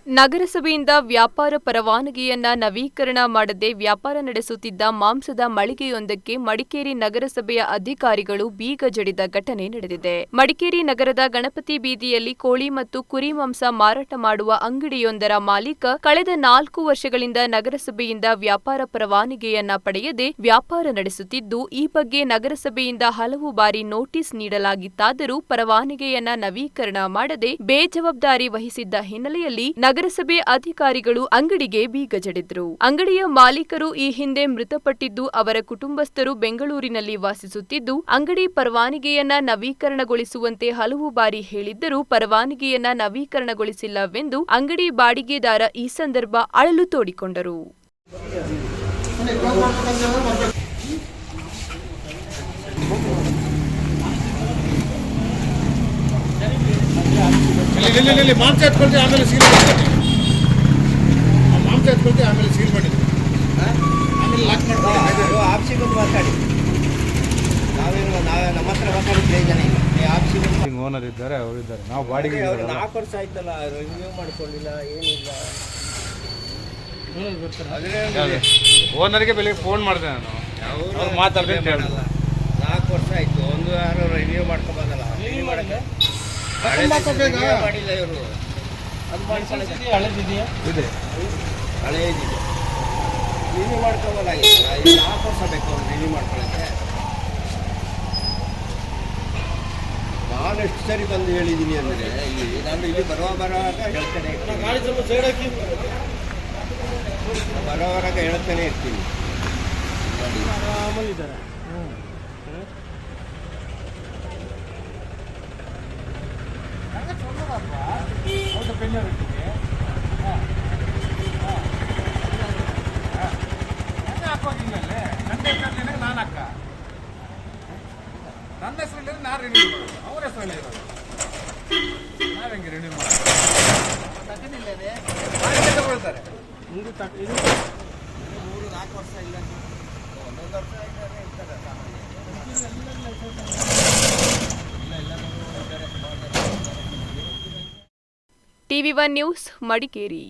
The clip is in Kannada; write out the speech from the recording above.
ನಗರಸಭೆಯಿಂದ ವ್ಯಾಪಾರ ಪರವಾನಗಿಯನ್ನ ನವೀಕರಣ ಮಾಡದೆ ವ್ಯಾಪಾರ ನಡೆಸುತ್ತಿದ್ದ ಮಾಂಸದ ಮಳಿಗೆಯೊಂದಕ್ಕೆ ಮಡಿಕೇರಿ ನಗರಸಭೆಯ ಅಧಿಕಾರಿಗಳು ಬೀಗ ಜಡಿದ ಘಟನೆ ನಡೆದಿದೆ. ಮಡಿಕೇರಿ ನಗರದ ಗಣಪತಿ ಬೀದಿಯಲ್ಲಿ ಕೋಳಿ ಮತ್ತು ಕುರಿ ಮಾಂಸ ಮಾರಾಟ ಮಾಡುವ ಅಂಗಡಿಯೊಂದರ ಮಾಲೀಕ ಕಳೆದ 4 ವರ್ಷಗಳಿಂದ ನಗರಸಭೆಯಿಂದ ವ್ಯಾಪಾರ ಪರವಾನಗಿಯನ್ನ ಪಡೆಯದೆ ವ್ಯಾಪಾರ ನಡೆಸುತ್ತಿದ್ದು, ಈ ಬಗ್ಗೆ ನಗರಸಭೆಯಿಂದ ಹಲವು ಬಾರಿ ನೋಟಿಸ್ ನೀಡಲಾಗಿತ್ತಾದರೂ ಪರವಾನಗಿಯನ್ನ ನವೀಕರಣ ಮಾಡದೆ ಬೇಜವಾಬ್ದಾರಿ ವಹಿಸಿದ್ದ ಹಿನ್ನೆಲೆಯಲ್ಲಿ ನಗರಸಭೆ ಅಧಿಕಾರಿಗಳು ಅಂಗಡಿಗೆ ಬೀಗ ಜಡಿದ್ರು. ಅಂಗಡಿಯ ಮಾಲೀಕರು ಈ ಹಿಂದೆ ಮೃತಪಟ್ಟಿದ್ದು, ಅವರ ಕುಟುಂಬಸ್ಥರು ಬೆಂಗಳೂರಿನಲ್ಲಿ ವಾಸಿಸುತ್ತಿದ್ದು, ಅಂಗಡಿ ಪರವಾನಗಿಯನ್ನ ನವೀಕರಣಗೊಳಿಸುವಂತೆ ಹಲವು ಬಾರಿ ಹೇಳಿದ್ದರೂ ಪರವಾನಗಿಯನ್ನ ನವೀಕರಣಗೊಳಿಸಿಲ್ಲವೆಂದು ಅಂಗಡಿ ಬಾಡಿಗೆದಾರ ಈ ಸಂದರ್ಭ ಅಳಲು ತೋಡಿಕೊಂಡರು. ಮಾಂಸ ಎತ್ಕೊಳ್ತೀವಿ, ಆಮೇಲೆ ಸೀಲ್ ಮಾಡ್ತೀವಿ. ಮಾಂಸ ಎತ್ಕೊಳ್ತೀವಿ, ಆಮೇಲೆ ಸೀಲ್ ಮಾಡಿದ್ವಿ, ಆಮೇಲೆ ಲಾಕ್ ಮಾಡ್ತೀವಿ. ಆಫೀಸಿಗೆ ಬಂದು ಮಾತಾಡಿ, ನಾವೇ ನಮ್ಮ ಹತ್ರ ಮಾತಾಡಿದ್ರೆ ಜನ ಆಫೀಸಿಗೆ ಓನರ್ ಇದ್ದಾರೆ, ಅವರಿದ್ದಾರೆ. ನಾವು ಬಾಡಿಗೆ 4 ವರ್ಷ ಆಯ್ತಲ್ಲ, ರಿನ್ಯೂ ಮಾಡ್ಕೊಂಡಿಲ್ಲ, ಏನಿಲ್ಲ. ಓನರ್ಗೆ ಬೆಳಿಗ್ಗೆ ಫೋನ್ ಮಾಡಿದೆ ನಾನು, ಅವ್ರು ಮಾತಾಡ್ದೆ 4 ವರ್ಷ ಆಯ್ತು, ಒಂದು ಯಾರು ರಿನ್ಯೂ ಮಾಡ್ಕೊಬಂದಲ್ಲ. ರಿನ್ಯೂ ಮಾಡಕ್ಕೆ ಮಾಡಿಲ್ಲ ಇವರು. ಅದು ಮಾಡ್ಕೊಳ್ಳೋದು ಹಳೇದಿದೆಯಾ? ಇದೆ, ಹಳೇದಿದೆ. ರಿನ್ಯೂ ಮಾಡ್ಕೊಬೋದಾಗಿತ್ತಲ್ಲ. 4 ವರ್ಷ ಬೇಕು ಅವ್ರು ರಿನ್ಯೂ ಮಾಡ್ಕೊಳ್ಳೋಕ್ಕೆ. ನಾನು ಎಷ್ಟು ಸರಿ ಬಂದು ಹೇಳಿದ್ದೀನಿ ಅಂದರೆ, ನಾನು ಇಲ್ಲಿ ಬರುವಾಗ ಹೇಳ್ತಾನೆ ಇರ್ತೀನಿ, ಬರೋವರಾಗ ಹೇಳ್ತಾನೆ ಇರ್ತೀನಿ. ಆರಾಮಲ್ಲಿದ್ದಾರೆ. ನಾನು ಅಕ್ಕ, ನನ್ನ ಹೆಸರಲ್ಲಿ ನಾನು ರಿನ್ಯೂ ಮಾಡೋದು, ಅವ್ರ ಹೆಸರಲ್ಲಿ ಇರೋದು. ನಾವು ಹೆಂಗೆ ರಿನ್ಯೂ ಮಾಡೋದು? ತಗೊಳ್ತಾರೆ. 3-4 ವರ್ಷ ಇಲ್ಲ, 1 ವರ್ಷ ಇರ್ತಾರೆ. TV1 news, Madikeri.